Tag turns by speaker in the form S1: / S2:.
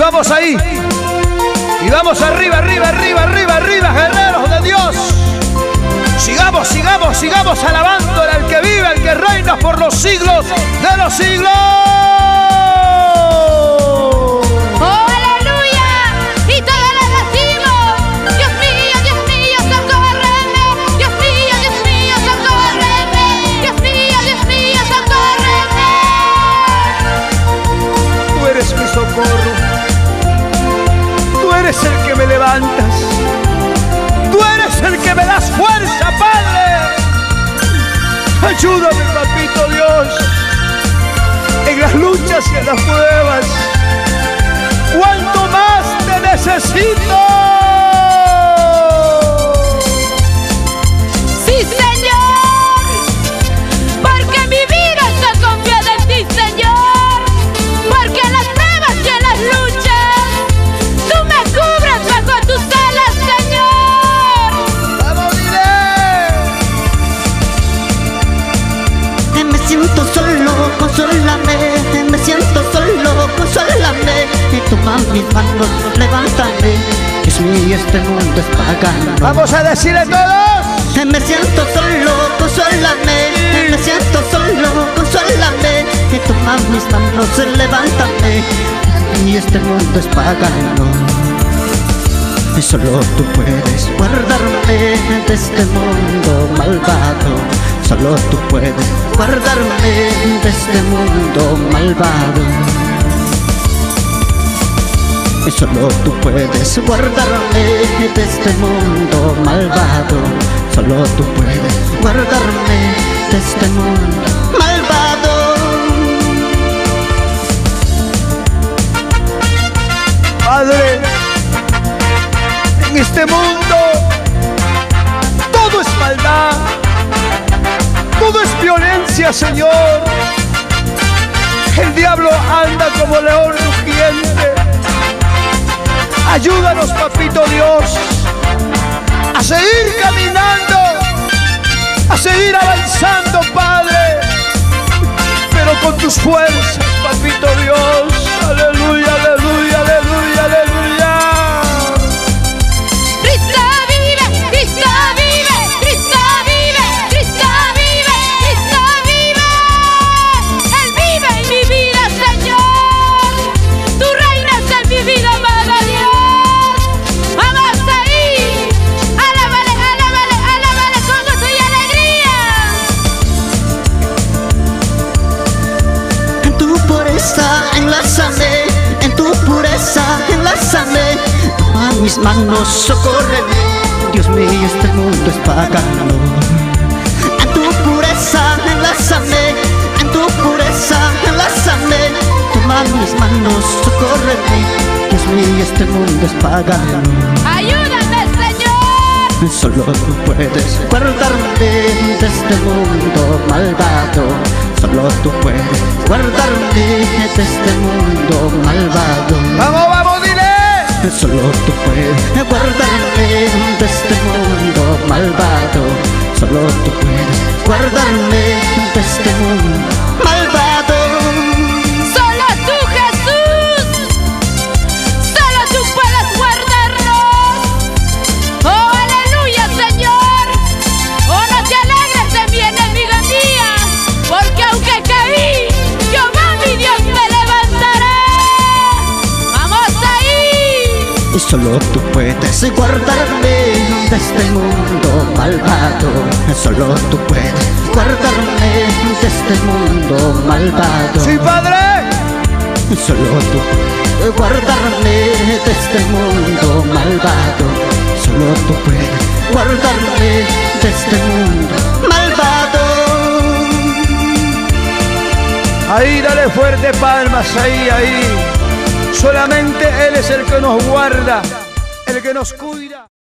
S1: vamos ahí. Y vamos arriba, arriba, arriba, arriba, arriba, guerreros de Dios. Sigamos, sigamos, sigamos alabando al que vive, al que reina por los siglos de los siglos.
S2: ¡Oh, aleluya! Y todos lo decimos. Dios mío, socórreme. Dios mío, socórreme. Dios mío, socórreme.
S1: Tú eres mi socorro. Tú eres el que me levantas. Tú eres el que me das fuerza, Padre. Ayúdame, papito Dios, en las luchas y en las pruebas. ¡Cuánto más te necesito!
S2: Sí, Señor, porque mi vida está confiada en ti, Señor. Porque en las pruebas y en las luchas tú me cubres bajo tus alas, Señor.
S1: ¡Vamos, dile!
S3: Me siento solo, consólame. Me siento solo, consólame. Y toma mis manos, levántame. Dios mío, este mundo es pagano.
S1: Vamos a decirle todos.
S3: Me siento solo, consólame. Me siento solo, consólame. Y toma mis manos, levántame. Y este mundo es pagano. Y solo tú puedes guardarme de este mundo malvado. Solo tú puedes guardarme de este mundo malvado. Y solo tú puedes guardarme de este mundo malvado. Solo tú puedes guardarme de este mundo malvado.
S1: Padre, en este mundo todo es maldad, todo es violencia, Señor. El diablo anda como león rugiente. Ayúdanos, papito Dios, a seguir caminando, a seguir avanzando, Padre, pero con tus fuerzas, papito Dios. Aleluya, aleluya, aleluya, aleluya.
S2: Cristo vive, Cristo vive, Cristo vive, Cristo vive, Cristo vive. Él vive en mi vida, Señor. Tú reinas en mi vida, amado Dios. Vamos ahí. Alábale, alábale, alábale con gozo y alegría.
S3: En tu pureza enlázame, en tu pureza enlázame. Toma mis manos, socórreme. Dios mío, este mundo es pagano. En tu pureza enlázame, en tu pureza enlázame. Toma mis manos, socórreme. Dios mío, este mundo es pagano.
S2: Ayúdame, Señor.
S3: Solo tú puedes guardarme de este mundo malvado. Solo tú puedes guardarme de este mundo malvado.
S1: Vamos, vamos, dile.
S3: Solo tú puedes guardarme de este mundo malvado. Solo tú puedes guardarme de este mundo malvado.
S2: Solo tú, Jesús. Solo tú puedes guardarnos. Oh, aleluya, Señor. Oh, no te alegres de mi enemiga mía, porque aunque caí, Jehová mi Dios me levantará. Vamos ahí.
S3: Y solo tú puedes guardarme de este mundo malvado. Solo tú puedes guardarme de este mundo malvado.
S1: Sí, Padre.
S3: Solo tú puedes guardarme de este mundo malvado. Solo tú puedes guardarme de este mundo malvado.
S1: Ahí, dale fuerte palmas, ahí, ahí. Solamente Él es el que nos guarda, el que nos cuida.